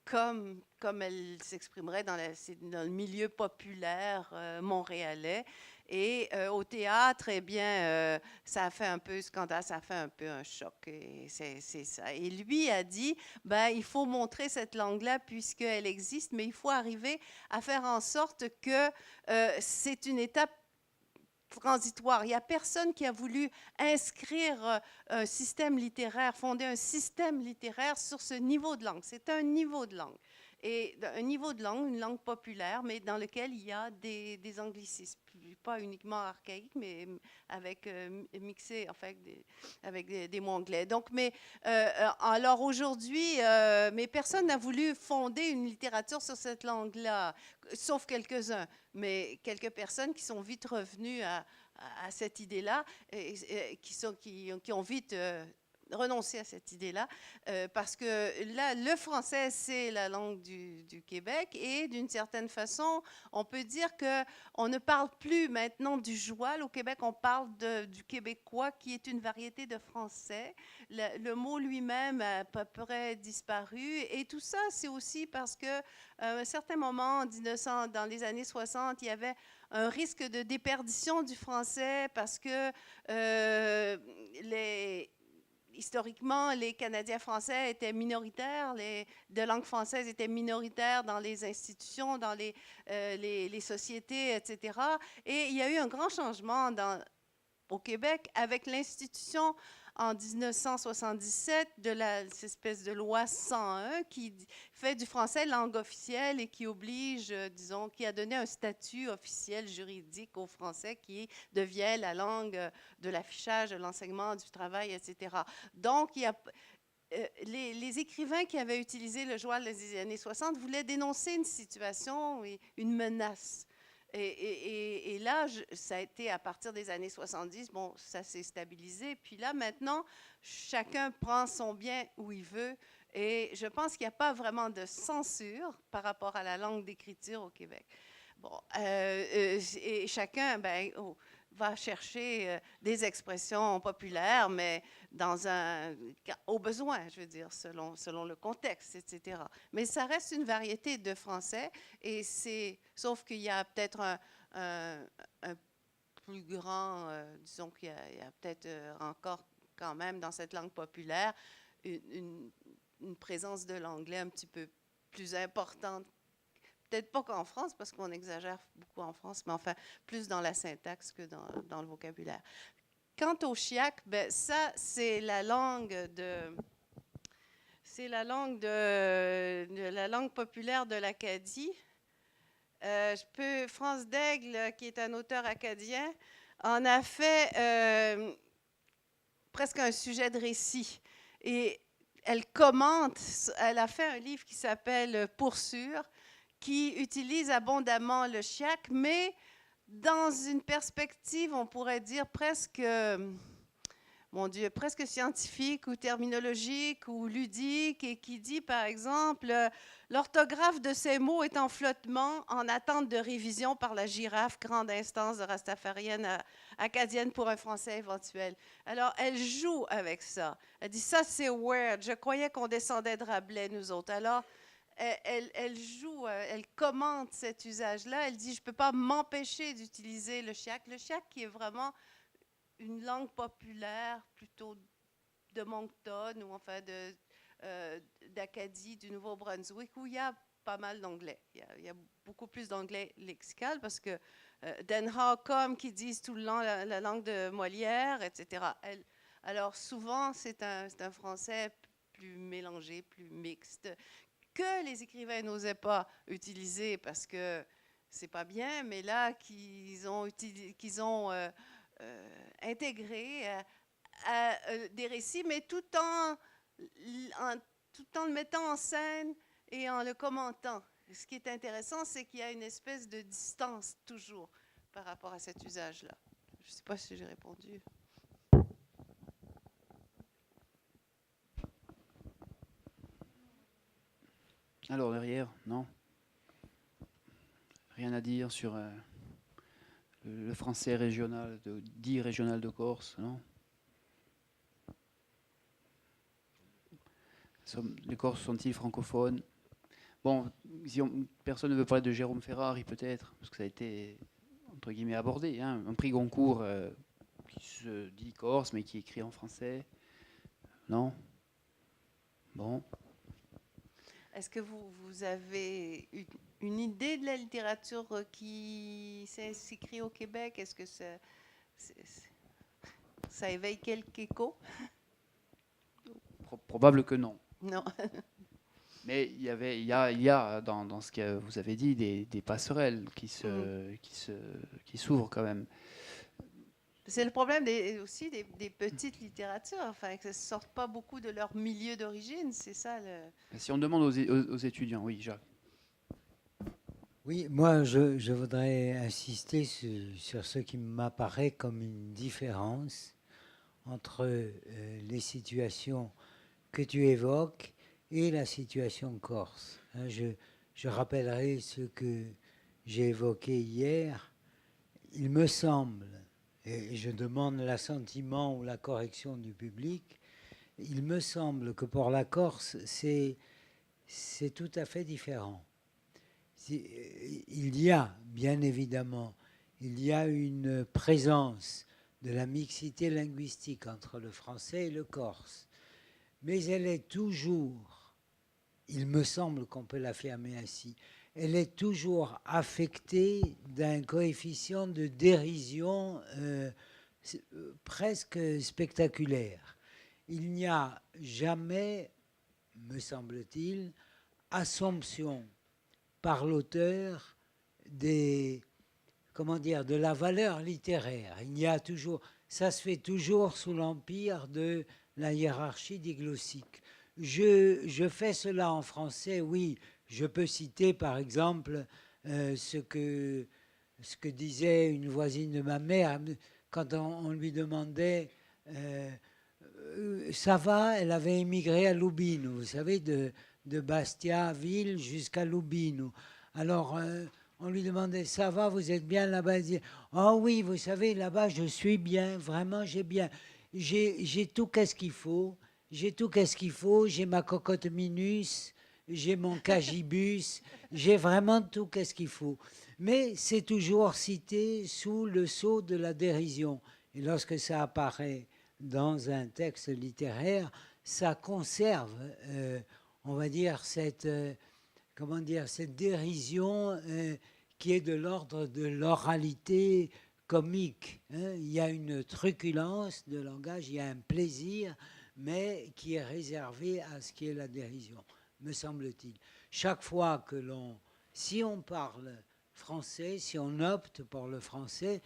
comme elles s'exprimeraient dans le milieu populaire montréalais. Et au théâtre, eh bien, ça a fait un peu scandale, ça a fait un peu un choc. Et c'est ça. Et lui a dit, ben, il faut montrer cette langue-là puisqu'elle existe, mais il faut arriver à faire en sorte que c'est une étape transitoire. Il n'y a personne qui a voulu inscrire un système littéraire, fonder un système littéraire sur ce niveau de langue. C'est un niveau de langue. Et un niveau de langue, une langue populaire, mais dans lequel il y a des anglicismes, pas uniquement archaïques, mais mixés, enfin, avec des mots anglais. Donc, alors aujourd'hui, mais personne n'a voulu fonder une littérature sur cette langue-là, sauf quelques-uns, mais quelques personnes qui sont vite revenues à cette idée-là, qui ont vite renoncer à cette idée-là, parce que là, le français, c'est la langue du Québec, et d'une certaine façon, on peut dire qu'on ne parle plus maintenant du joual. Au Québec, on parle du québécois, qui est une variété de français. Le mot lui-même a à peu près disparu, et tout ça, c'est aussi parce que à un certain moment, dans les années 60, il y avait un risque de déperdition du français parce que historiquement, les Canadiens français étaient minoritaires, de langue française étaient minoritaires dans les institutions, dans les sociétés, etc. Et il y a eu un grand changement au Québec avec l'institution en 1977 de cette espèce de loi 101 qui fait du français langue officielle et qui oblige, disons, qui a donné un statut officiel juridique au français qui devient la langue de l'affichage, de l'enseignement, du travail, etc. Donc, il y a les écrivains qui avaient utilisé le joual des années 60 voulaient dénoncer une situation et une menace. Et là, ça a été à partir des années 70, bon, ça s'est stabilisé. Puis là, maintenant, chacun prend son bien où il veut. Et je pense qu'il n'y a pas vraiment de censure par rapport à la langue d'écriture au Québec. Bon, et chacun va chercher des expressions populaires, mais au besoin, je veux dire, selon le contexte, etc. Mais ça reste une variété de français, sauf qu'il y a peut-être un plus grand, disons qu'il y a peut-être encore quand même dans cette langue populaire une présence de l'anglais un petit peu plus importante. Peut-être pas qu'en France, parce qu'on exagère beaucoup en France, mais enfin, plus dans la syntaxe que dans le vocabulaire. Quant au chiac, ben ça, c'est la langue la langue populaire de l'Acadie. France Daigle, qui est un auteur acadien, en a fait presque un sujet de récit. Et elle commente, elle a fait un livre qui s'appelle Pour sûr, qui utilise abondamment le chiac, mais dans une perspective, on pourrait dire presque, mon Dieu, presque scientifique ou terminologique ou ludique, et qui dit, par exemple, l'orthographe de ces mots est en flottement, en attente de révision par la girafe, grande instance de rastafarienne acadienne pour un français éventuel. Alors, elle joue avec ça. Elle dit, ça c'est weird, je croyais qu'on descendait de Rabelais, nous autres. Alors, elle joue, elle commente cet usage-là. Elle dit, je ne peux pas m'empêcher d'utiliser le chiac. Le chiac qui est vraiment une langue populaire plutôt de Moncton ou enfin d'Acadie, du Nouveau-Brunswick, où il y a pas mal d'anglais. Il y a beaucoup plus d'anglais lexical parce que Den Haag, qui disent tout le long la langue de Molière, etc. Alors souvent, c'est un français plus mélangé, plus mixte, que les écrivains n'osaient pas utiliser parce que c'est pas bien, mais là qu'ils ont intégré des récits, mais tout en le mettant en scène et en le commentant. Ce qui est intéressant, c'est qu'il y a une espèce de distance toujours par rapport à cet usage-là. Je ne sais pas si j'ai répondu. Alors derrière, non? Rien à dire sur le français régional, dit régional de Corse, non? Les Corses sont-ils francophones? Bon, si personne ne veut parler de Jérôme Ferrari, peut-être, parce que ça a été, entre guillemets, abordé. Hein, un prix Goncourt qui se dit corse, mais qui écrit en français. Non? Bon. Est-ce que vous avez une idée de la littérature qui s'écrit au Québec? Est-ce que ça éveille quelque écho? Probable que non. Non. Mais il y a dans ce que vous avez dit des passerelles qui s'ouvrent quand même. C'est le problème aussi des petites littératures, enfin, que ne sortent pas beaucoup de leur milieu d'origine, c'est ça le... Si on demande aux étudiants, oui, Jacques. Oui, moi je voudrais insister sur ce qui m'apparaît comme une différence entre les situations que tu évoques et la situation corse. Hein, je rappellerai ce que j'ai évoqué hier. Il me semble, et je demande l'assentiment ou la correction du public, il me semble que pour la Corse, c'est tout à fait différent. Il y a, bien évidemment, il y a une présence de la mixité linguistique entre le français et le corse. Mais elle est toujours, il me semble qu'on peut l'affirmer ainsi, elle est toujours affectée d'un coefficient de dérision presque spectaculaire. Il n'y a jamais, me semble-t-il, assomption par l'auteur de la valeur littéraire. Il y a toujours, ça se fait toujours sous l'empire de la hiérarchie diglossique. Je fais cela en français, oui. Je peux citer par exemple ce que disait une voisine de ma mère quand on lui demandait Sava, elle avait émigré à Lubino, vous savez, de Bastia, ville, jusqu'à Lubino. Alors, on lui demandait, ça va, vous êtes bien là-bas? Elle disait, oh oui, vous savez, là-bas, je suis bien, vraiment, j'ai bien. J'ai tout qu'est-ce qu'il faut, j'ai tout qu'est-ce qu'il faut, j'ai ma cocotte minus, j'ai mon cagibus, j'ai vraiment tout qu'est-ce qu'il faut. Mais c'est toujours cité sous le sceau de la dérision. Et lorsque ça apparaît dans un texte littéraire, ça conserve, on va dire, comment dire, cette dérision qui est de l'ordre de l'oralité comique. Hein. Il y a une truculence de langage, il y a un plaisir, mais qui est réservé à ce qui est la dérision, me semble-t-il. Chaque fois que si on parle français, si on opte pour le français,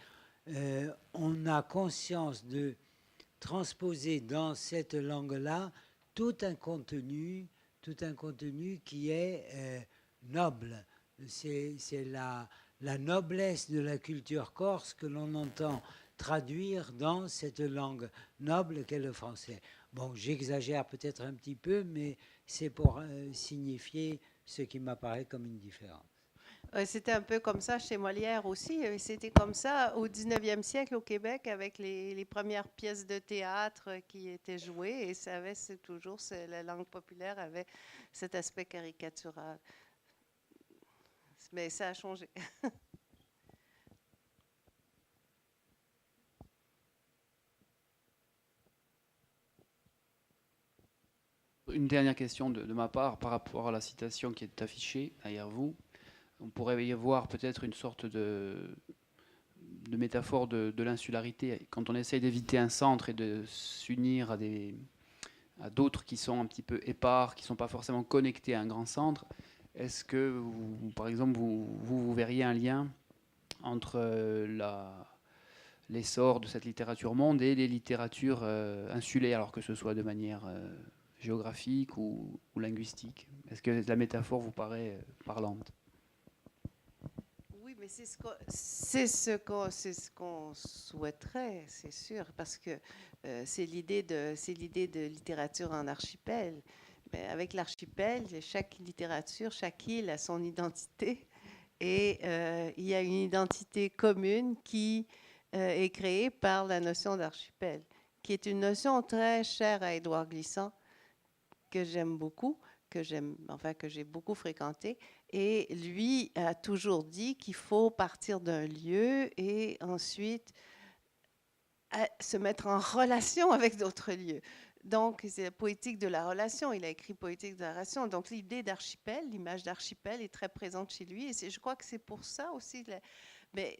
on a conscience de transposer dans cette langue-là tout un contenu qui est noble. C'est la noblesse de la culture corse que l'on entend traduire dans cette langue noble qu'est le français. Bon, j'exagère peut-être un petit peu, mais c'est pour signifier ce qui m'apparaît comme une différence. C'était un peu comme ça chez Molière aussi. C'était comme ça au 19e siècle au Québec avec les premières pièces de théâtre qui étaient jouées. Et ça avait toujours, la langue populaire avait cet aspect caricatural. Mais ça a changé. Une dernière question de ma part par rapport à la citation qui est affichée derrière vous. On pourrait y voir peut-être une sorte de métaphore de l'insularité. Quand on essaye d'éviter un centre et de s'unir à d'autres qui sont un petit peu épars, qui ne sont pas forcément connectés à un grand centre, est-ce que, par exemple, vous verriez un lien entre l'essor de cette littérature monde et les littératures insulaires, alors que ce soit de manière géographique ou linguistique? Est-ce que la métaphore vous paraît parlante? Oui, mais c'est ce qu'on souhaiterait, c'est sûr, parce que c'est l'idée de littérature en archipel. Mais avec l'archipel, chaque littérature, chaque île a son identité. Et il y a une identité commune qui est créée par la notion d'archipel, qui est une notion très chère à Édouard Glissant, que j'aime beaucoup, que j'ai beaucoup fréquenté. Et lui a toujours dit qu'il faut partir d'un lieu et ensuite se mettre en relation avec d'autres lieux. Donc, c'est la poétique de la relation. Il a écrit Poétique de la relation. Donc, l'idée d'archipel, l'image d'archipel est très présente chez lui. Et je crois que c'est pour ça aussi. Mais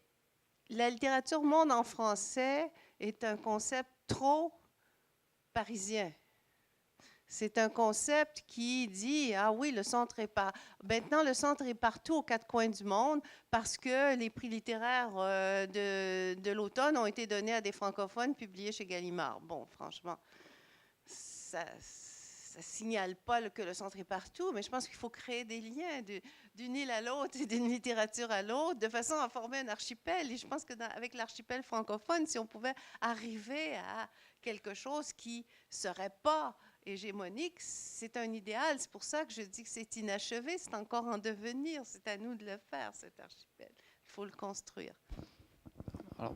la littérature monde en français est un concept trop parisien. C'est un concept qui dit, ah oui, le centre est maintenant le centre est partout aux quatre coins du monde parce que les prix littéraires de l'automne ont été donnés à des francophones publiés chez Gallimard. Bon, franchement, ça signale pas que le centre est partout, mais je pense qu'il faut créer des liens d'une île à l'autre et d'une littérature à l'autre de façon à former un archipel. Et je pense que avec l'archipel francophone, si on pouvait arriver à quelque chose qui serait pas hégémonique, c'est un idéal. C'est pour ça que je dis que c'est inachevé, c'est encore en devenir. C'est à nous de le faire, cet archipel. Il faut le construire. Alors,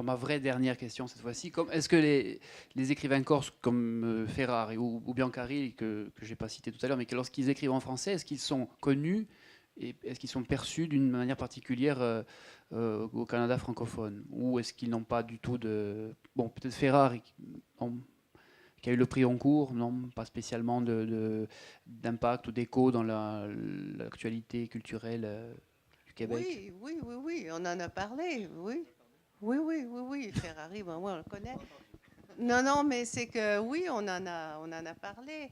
ma vraie dernière question cette fois-ci, est-ce que les écrivains corses comme Ferrari ou Biancari, que je n'ai pas cité tout à l'heure, mais que lorsqu'ils écrivent en français, est-ce qu'ils sont connus et est-ce qu'ils sont perçus d'une manière particulière au Canada francophone? Ou est-ce qu'ils n'ont pas du tout de... Bon, peut-être Ferrari, qui a eu le prix Goncourt, non, pas spécialement d'impact ou d'écho dans l'actualité culturelle du Québec. Oui, on en a parlé, oui, Ferrari, ben, oui, on le connaît. Non, mais c'est que oui, on en a parlé,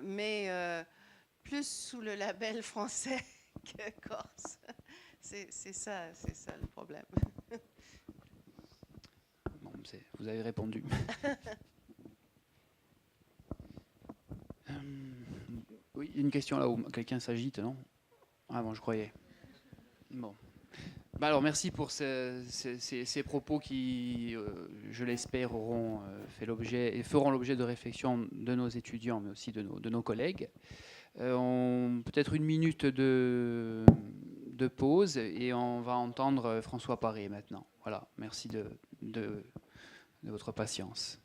mais plus sous le label français que corse. C'est ça le problème. Bon, vous avez répondu. Oui, une question là où quelqu'un s'agite, non? Ah bon, je croyais. Bon. Alors merci pour ces propos qui, je l'espère, auront fait l'objet et feront l'objet de réflexion de nos étudiants, mais aussi de nos collègues. Peut-être une minute de pause et on va entendre François Paré maintenant. Voilà, merci de votre patience.